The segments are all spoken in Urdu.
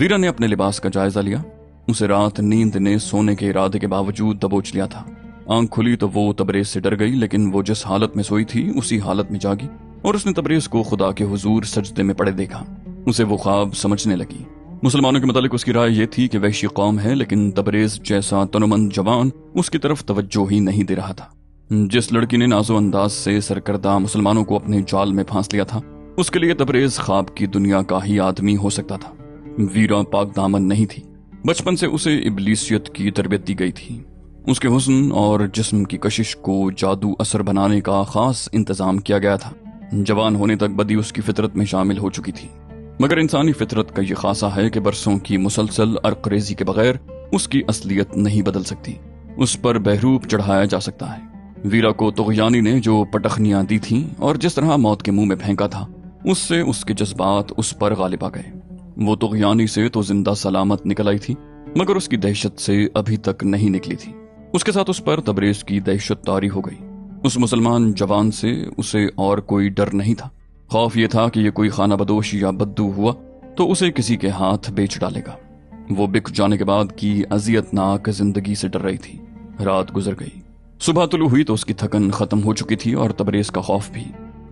ویرا نے اپنے لباس کا جائزہ لیا. اسے رات نیند نے سونے کے ارادے کے باوجود دبوچ لیا تھا. آنکھ کھلی تو وہ تبریز سے ڈر گئی، لیکن وہ جس حالت میں سوئی تھی اسی حالت میں جاگی اور اس نے تبریز کو خدا کے حضور سجدے میں پڑے دیکھا. اسے وہ خواب سمجھنے لگی. مسلمانوں کے متعلق اس کی رائے یہ تھی کہ وحشی قوم ہے، لیکن تبریز جیسا تنومند جوان اس کی طرف توجہ ہی نہیں دے رہا تھا. جس لڑکی نے نازو انداز سے سرکردہ مسلمانوں کو اپنے جال میں پھانس لیا تھا، اس کے لیے تبریز خواب کی دنیا کا ہی آدمی ہو سکتا تھا. ویرا پاک دامن نہیں تھی. بچپن سے اسے ابلیسیت کی تربیت دی گئی تھی. اس کے حسن اور جسم کی کشش کو جادو اثر بنانے کا خاص انتظام کیا گیا تھا. جوان ہونے تک بدی اس کی فطرت میں شامل ہو چکی تھی، مگر انسانی فطرت کا یہ خاصہ ہے کہ برسوں کی مسلسل عرقریزی کے بغیر اس کی اصلیت نہیں بدل سکتی. اس پر بہروپ چڑھایا جا سکتا ہے. ویرا کو طغیانی نے جو پٹخنیاں دی تھیں اور جس طرح موت کے منہ میں پھینکا تھا، اس سے اس کے جذبات اس پر غالب آ گئے. وہ طغیانی سے تو زندہ سلامت نکل آئی تھی، مگر اس کی دہشت سے ابھی تک نہیں نکلی تھی. اس کے ساتھ اس پر تبریز کی دہشت طاری ہو گئی. اس مسلمان جوان سے اسے اور کوئی ڈر نہیں تھا. خوف یہ تھا کہ یہ کوئی خانہ بدوش یا بدو ہوا تو اسے کسی کے ہاتھ بیچ ڈالے گا. وہ بک جانے کے بعد کی اذیت ناک زندگی سے ڈر رہی تھی. رات گزر گئی. صبح طلوع ہوئی تو اس کی تھکن ختم ہو چکی تھی اور تبریز کا خوف بھی.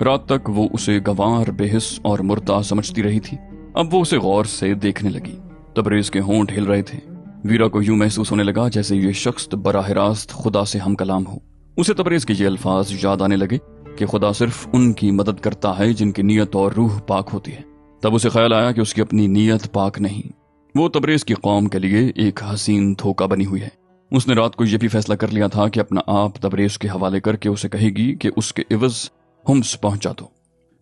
رات تک وہ اسے گنوار، بے حس اور مردہ سمجھتی رہی تھی. اب وہ اسے غور سے دیکھنے لگی. تبریز کے ہونٹ ہل رہے تھے. ویرا کو یوں محسوس ہونے لگا جیسے یہ شخص براہ راست خدا سے ہم کلام ہو. اسے تبریز کے یہ الفاظ یاد آنے لگے کہ خدا صرف ان کی مدد کرتا ہے جن کی نیت اور روح پاک ہوتی ہے. تب اسے خیال آیا کہ اس کی اپنی نیت پاک نہیں. وہ تبریز کی قوم کے لیے ایک حسین دھوکہ بنی ہوئی ہے. اس نے رات کو یہ بھی فیصلہ کر لیا تھا کہ اپنا آپ تبریز کے حوالے کر کے اسے کہے گی کہ اس کے عوض ہمس پہنچا دو.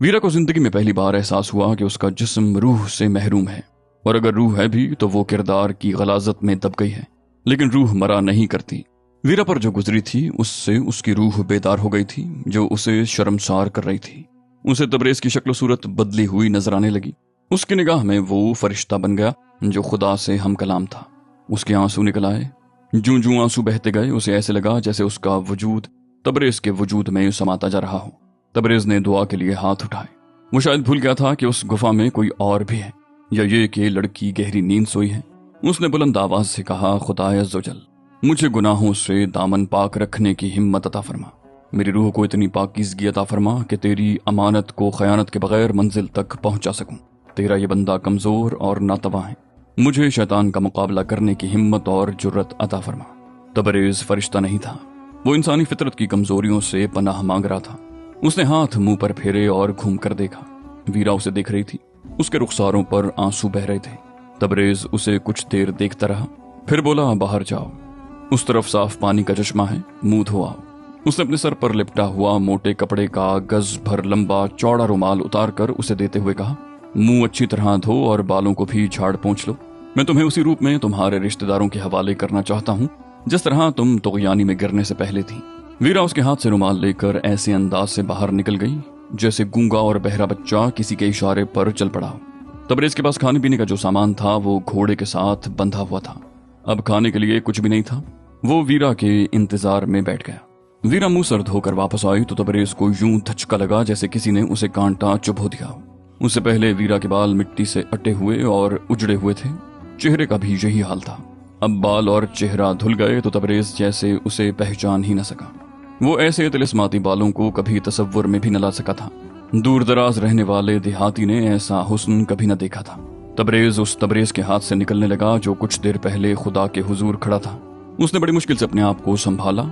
ویرا کو زندگی میں پہلی بار احساس ہوا کہ اس کا جسم روح سے محروم ہے، اور اگر روح ہے بھی تو وہ کردار کی غلاظت میں دب گئی ہے. لیکن روح مرا نہیں کرتی. ویرا پر جو گزری تھی اس سے اس کی روح بیدار ہو گئی تھی، جو اسے شرمسار کر رہی تھی. اسے تبریز کی شکل و صورت بدلی ہوئی نظر آنے لگی. اس کی نگاہ میں وہ فرشتہ بن گیا جو خدا سے ہم کلام تھا. اس کے آنسو نکل آئے. جوں جوں آنسو بہتے گئے اسے ایسے لگا جیسے اس کا وجود تبریز کے وجود میں سماتا جا رہا ہو. تبریز نے دعا کے لیے ہاتھ اٹھائے. وہ شاید بھول گیا تھا کہ اس گفا میں کوئی اور بھی ہے، یا یہ کہ لڑکی گہری نیند سوئی ہے. اس نے بلند آواز سے کہا، خدائے عزوجل، مجھے گناہوں سے دامن پاک رکھنے کی ہمت عطا فرما. میری روح کو اتنی پاکیزگی عطا فرما کہ تیری امانت کو خیانت کے بغیر منزل تک پہنچا سکوں. تیرا یہ بندہ کمزور اور ناتواں ہے. مجھے شیطان کا مقابلہ کرنے کی ہمت اور جرت عطا فرما. تبریز فرشتہ نہیں تھا. وہ انسانی فطرت کی کمزوریوں سے پناہ مانگ رہا تھا. اس نے ہاتھ منہ پر پھیرے اور گھوم کر دیکھا. ویرا اسے دیکھ رہی تھی. اس کے رخساروں پر آنسو بہ رہے تھے. تبریز اسے کچھ دیر دیکھتا رہا، پھر بولا، باہر جاؤ. اس طرف صاف پانی کا چشمہ ہے، منہ دھو آؤ. اس نے اپنے سر پر لپٹا ہوا موٹے کپڑے کا گز بھر لمبا چوڑا رومال اتار کر اسے دیتے ہوئے کہا، منہ اچھی طرح دھو اور بالوں کو بھی جھاڑ پونچھ لو. میں تمہیں اسی روپ میں تمہارے رشتہ داروں کے حوالے کرنا چاہتا ہوں جس طرح تم طغیانی میں گرنے سے پہلے تھی. ویرا اس کے ہاتھ سے رومال لے کر ایسے انداز سے باہر نکل گئی جیسے گونگا اور بہرا بچہ کسی کے اشارے پر چل پڑا. تبریز کے پاس کھانے پینے کا جو سامان تھا وہ گھوڑے کے ساتھ بندھا ہوا تھا. اب کھانے کے لیے کچھ بھی نہیں تھا. وہ ویرا کے انتظار میں بیٹھ گیا. ویرا منہ سر دھو کر واپس آئی تو تبریز کو یوں دھچکا لگا جیسے کسی نے اسے کانٹا چبھو دیا. اس سے پہلے ویرا کے بال مٹی سے اٹے ہوئے اور اجڑے ہوئے تھے. چہرے کا بھی یہی حال تھا. اب بال اور چہرہ دھل گئے تو تبریز جیسے اسے پہچان ہی نہ سکا. وہ ایسے طلسماتی بالوں کو کبھی تصور میں بھی نہ لا سکا تھا. دور دراز رہنے والے دیہاتی نے ایسا حسن کبھی نہ دیکھا تھا. تبریز اس تبریز کے ہاتھ سے نکلنے لگا جو کچھ دیر پہلے خدا کے حضور کھڑا تھا. اس نے بڑی مشکل سے اپنے آپ کو سنبھالا.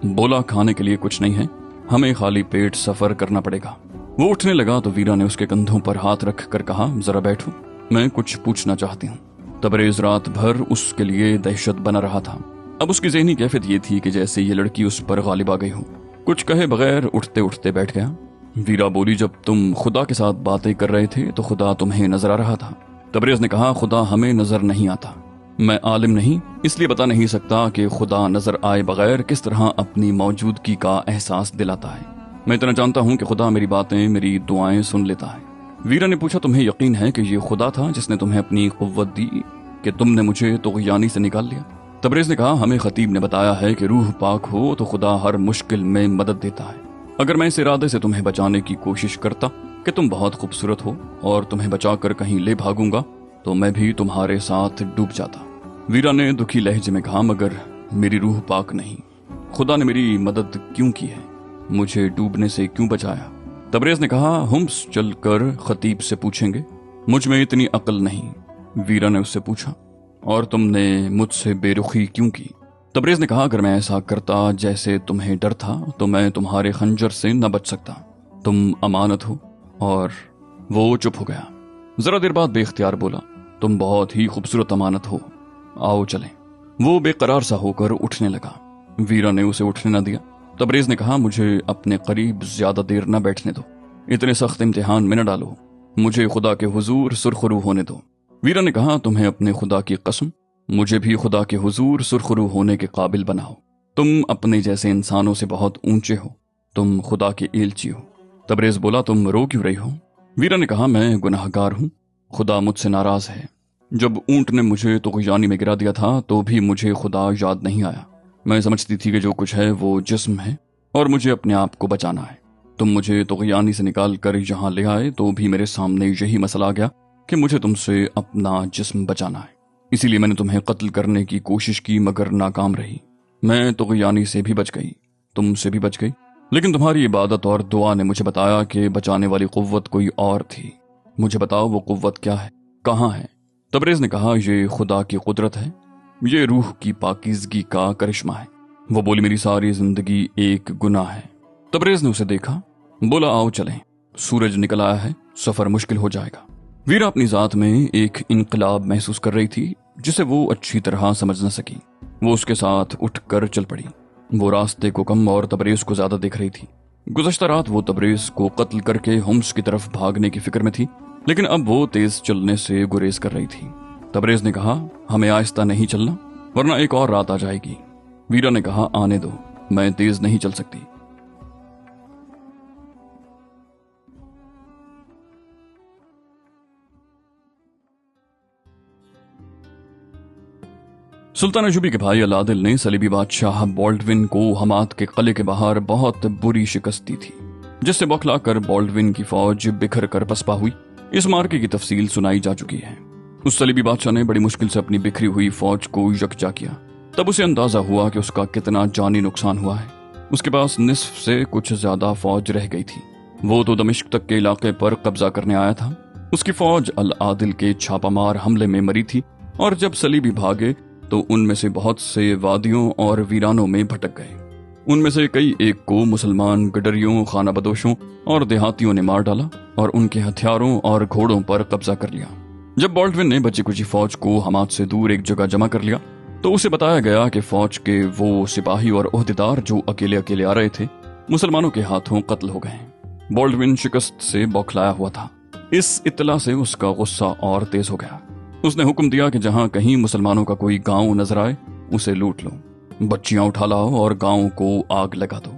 بولا، کھانے کے لیے کچھ نہیں ہے، ہمیں خالی پیٹ سفر کرنا پڑے گا. وہ اٹھنے لگا تو ویرا نے اس کے کندھوں پر ہاتھ رکھ کر کہا، ذرا بیٹھو، میں کچھ پوچھنا چاہتی ہوں. تبریز رات بھر اس کے لیے دہشت بنا رہا تھا. اب اس کی ذہنی کیفیت یہ تھی کہ جیسے یہ لڑکی اس پر غالب آ گئی ہو. کچھ کہے بغیر اٹھتے اٹھتے بیٹھ گیا. ویرا بولی، جب تم خدا کے ساتھ باتیں کر رہے تھے تو خدا تمہیں نظر آ رہا تھا. تبریز نے کہا، خدا ہمیں نظر نہیں آتا. میں عالم نہیں، اس لیے بتا نہیں سکتا کہ خدا نظر آئے بغیر کس طرح اپنی موجودگی کا احساس دلاتا ہے. میں اتنا جانتا ہوں کہ خدا میری باتیں، میری دعائیں سن لیتا ہے. ویرا نے پوچھا، تمہیں یقین ہے کہ یہ خدا تھا جس نے تمہیں اپنی قوت دی کہ تم نے مجھے طغیانی سے نکال لیا؟ تبریز نے کہا، ہمیں خطیب نے بتایا ہے کہ روح پاک ہو تو خدا ہر مشکل میں مدد دیتا ہے. اگر میں اس ارادے سے تمہیں بچانے کی کوشش کرتا کہ تم بہت خوبصورت ہو اور تمہیں بچا کر کہیں لے بھاگوں گا تو میں بھی تمہارے ساتھ ڈوب جاتا۔ ویرا نے دکھی لہجے میں کہا، مگر میری روح پاک نہیں، خدا نے میری مدد کیوں کی ہے، مجھے ڈوبنے سے کیوں بچایا؟ تبریز نے کہا، ہمس چل کر خطیب سے پوچھیں گے، مجھ میں اتنی عقل نہیں۔ ویرا نے اس سے پوچھا، اور تم نے مجھ سے بے رخی کیوں کی؟ تبریز نے کہا، اگر میں ایسا کرتا جیسے تمہیں ڈر تھا تو میں تمہارے خنجر سے نہ بچ سکتا، تم امانت ہو۔ اور وہ چپ ہو گیا۔ ذرا دیر بعد بے اختیار بولا، تم بہت ہی خوبصورت امانت ہو، آؤ چلیں۔ وہ بے قرار سا ہو کر اٹھنے لگا۔ ویرا نے اسے اٹھنے نہ دیا۔ تبریز نے کہا، مجھے اپنے قریب زیادہ دیر نہ بیٹھنے دو، اتنے سخت امتحان میں نہ ڈالو، مجھے خدا کے حضور سرخرو ہونے دو۔ ویرا نے کہا، تمہیں اپنے خدا کی قسم، مجھے بھی خدا کے حضور سرخرو ہونے کے قابل بناؤ۔ تم اپنے جیسے انسانوں سے بہت اونچے ہو، تم خدا کے ایلچی ہو۔ تبریز بولا، تم رو کیوں رہی ہو؟ ویرا نے کہا، میں گناہگار ہوں، خدا مجھ سے ناراض ہے۔ جب اونٹ نے مجھے طغیانی میں گرا دیا تھا تو بھی مجھے خدا یاد نہیں آیا۔ میں سمجھتی تھی کہ جو کچھ ہے وہ جسم ہے اور مجھے اپنے آپ کو بچانا ہے۔ تم مجھے طغیانی سے نکال کر یہاں لے آئے تو بھی میرے سامنے یہی مسئلہ آ گیا کہ مجھے تم سے اپنا جسم بچانا ہے، اسی لیے میں نے تمہیں قتل کرنے کی کوشش کی مگر ناکام رہی۔ میں طغیانی سے بھی بچ گئی، تم سے بھی بچ گئی، لیکن تمہاری عبادت اور دعا نے مجھے بتایا کہ بچانے والی قوت کوئی اور تھی۔ مجھے بتاؤ وہ قوت کیا ہے، کہاں ہے؟ تبریز نے کہا، یہ خدا کی قدرت ہے، یہ روح کی پاکیزگی کا کرشمہ ہے۔ وہ بولی، میری ساری زندگی ایک گناہ ہے۔ تبریز نے اسے دیکھا، بولا، آؤ چلیں، سورج نکل آیا ہے، سفر مشکل ہو جائے گا۔ ویرا اپنی ذات میں ایک انقلاب محسوس کر رہی تھی جسے وہ اچھی طرح سمجھ نہ سکی۔ وہ اس کے ساتھ اٹھ کر چل پڑی۔ وہ راستے کو کم اور تبریز کو زیادہ دیکھ رہی تھی۔ گزشتہ رات وہ تبریز کو قتل کر کے ہومس کی طرف بھاگنے کی فکر میں تھی، لیکن اب وہ تیز چلنے سے گریز کر رہی تھی۔ تبریز نے کہا، ہمیں آہستہ نہیں چلنا ورنہ ایک اور رات آ جائے گی۔ ویرا نے کہا، آنے دو، میں تیز نہیں چل سکتی۔ سلطان ایوبی کے بھائی العادل نے صلیبی بادشاہ بالڈون کو حمات کے قلعے کے باہر بہت بری شکست دی تھی، جس سے بوکھلا کر بالڈون کی فوج بکھر کر پسپا ہوئی۔ اس مارکے کی تفصیل سنائی جا چکی ہے۔ اس صلیبی بادشاہ نے بڑی مشکل سے اپنی بکھری ہوئی فوج کو یکجا کیا، تب اسے اندازہ ہوا کہ اس کا کتنا جانی نقصان ہوا ہے۔ اس کے پاس نصف سے کچھ زیادہ فوج رہ گئی تھی۔ وہ تو دمشق تک کے علاقے پر قبضہ کرنے آیا تھا۔ اس کی فوج العادل کے چھاپہ مار حملے میں مری تھی، اور جب صلیبی بھاگے تو ان میں سے بہت سے وادیوں اور ویرانوں میں بھٹک گئے۔ ان میں سے کئی ایک کو مسلمان گڈریوں، خانہ بدوشوں اور دیہاتیوں نے مار ڈالا اور ان کے ہتھیاروں اور گھوڑوں پر قبضہ کر لیا۔ جب بالڈون نے بچی کچی فوج کو حمات سے دور ایک جگہ جمع کر لیا تو اسے بتایا گیا کہ فوج کے وہ سپاہی اور عہدیدار جو اکیلے اکیلے آ رہے تھے مسلمانوں کے ہاتھوں قتل ہو گئے ہیں۔ بالڈون شکست سے بوکھلایا ہوا تھا۔ اس اطلاع سے اس کا غصہ اور تیز ہو گیا۔ اس نے حکم دیا کہ جہاں کہیں مسلمانوں کا کوئی گاؤں نظر آئے اسے لوٹ لو، بچیاں اٹھا لاؤ اور گاؤں کو آگ لگا دو۔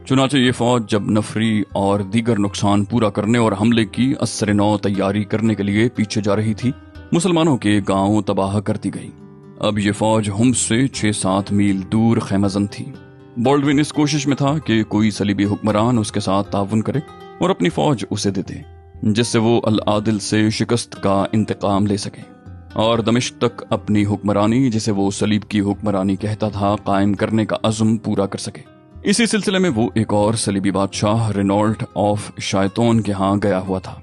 چنانچہ یہ فوج جب نفری اور دیگر نقصان پورا کرنے اور حملے کی اثر نو تیاری کرنے کے لیے پیچھے جا رہی تھی، مسلمانوں کے گاؤں تباہ کرتی گئی۔ اب یہ فوج ہومس سے 6-7 میل دور خیمہ زن تھی۔ بالڈون اس کوشش میں تھا کہ کوئی صلیبی حکمران اس کے ساتھ تعاون کرے اور اپنی فوج اسے دے دے، جس سے وہ العادل سے شکست کا انتقام لے سکے اور دمشق تک اپنی حکمرانی، جسے وہ صلیب کی حکمرانی کہتا تھا، قائم کرنے کا عزم پورا کر سکے۔ اسی سلسلے میں وہ ایک اور صلیبی بادشاہ رینالڈ آف شائتون کے ہاں گیا ہوا تھا۔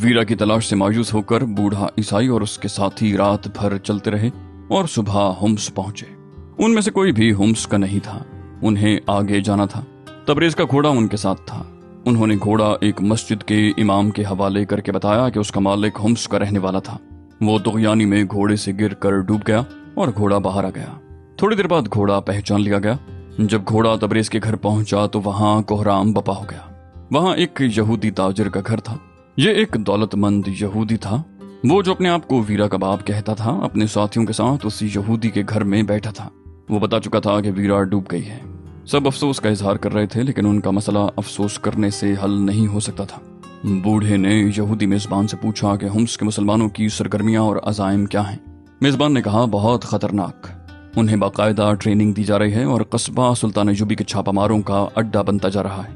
ویرا کی تلاش سے مایوس ہو کر بوڑھا عیسائی اور اس کے ساتھی رات بھر چلتے رہے اور صبح ہومس پہنچے۔ ان میں سے کوئی بھی ہومس کا نہیں تھا، انہیں آگے جانا تھا۔ تبریز کا گھوڑا ان کے ساتھ تھا۔ انہوں نے گھوڑا ایک مسجد کے امام کے حوالے کر کے بتایا کہ اس کا مالک ہومس کا رہنے والا تھا۔ وہ طغیانی میں گھوڑے سے گر کر ڈوب گیا اور گھوڑا باہر آ گیا۔ تھوڑی دیر بعد گھوڑا پہچان لیا گیا۔ جب گھوڑا تبریز کے گھر پہنچا تو وہاں کوہرام بپا ہو گیا۔ وہاں ایک یہودی تاجر کا گھر تھا۔ یہ ایک دولت مند یہودی تھا۔ وہ جو اپنے آپ کو ویرا کا باپ کہتا تھا، اپنے ساتھیوں کے ساتھ اس یہودی کے گھر میں بیٹھا تھا۔ وہ بتا چکا تھا کہ ویرا ڈوب گئی ہے۔ سب افسوس کا اظہار کر رہے تھے، لیکن ان کا مسئلہ افسوس کرنے سے حل نہیں ہو سکتا تھا۔ بوڑھے نے یہودی میزبان سے پوچھا کہ ہومس کے مسلمانوں کی سرگرمیاں اور عزائم کیا ہیں؟ میزبان نے کہا، بہت خطرناک، انہیں باقاعدہ ٹریننگ دی جا رہی ہے اور قصبہ سلطان ایوبی کے چھاپہ ماروں کا اڈا بنتا جا رہا ہے۔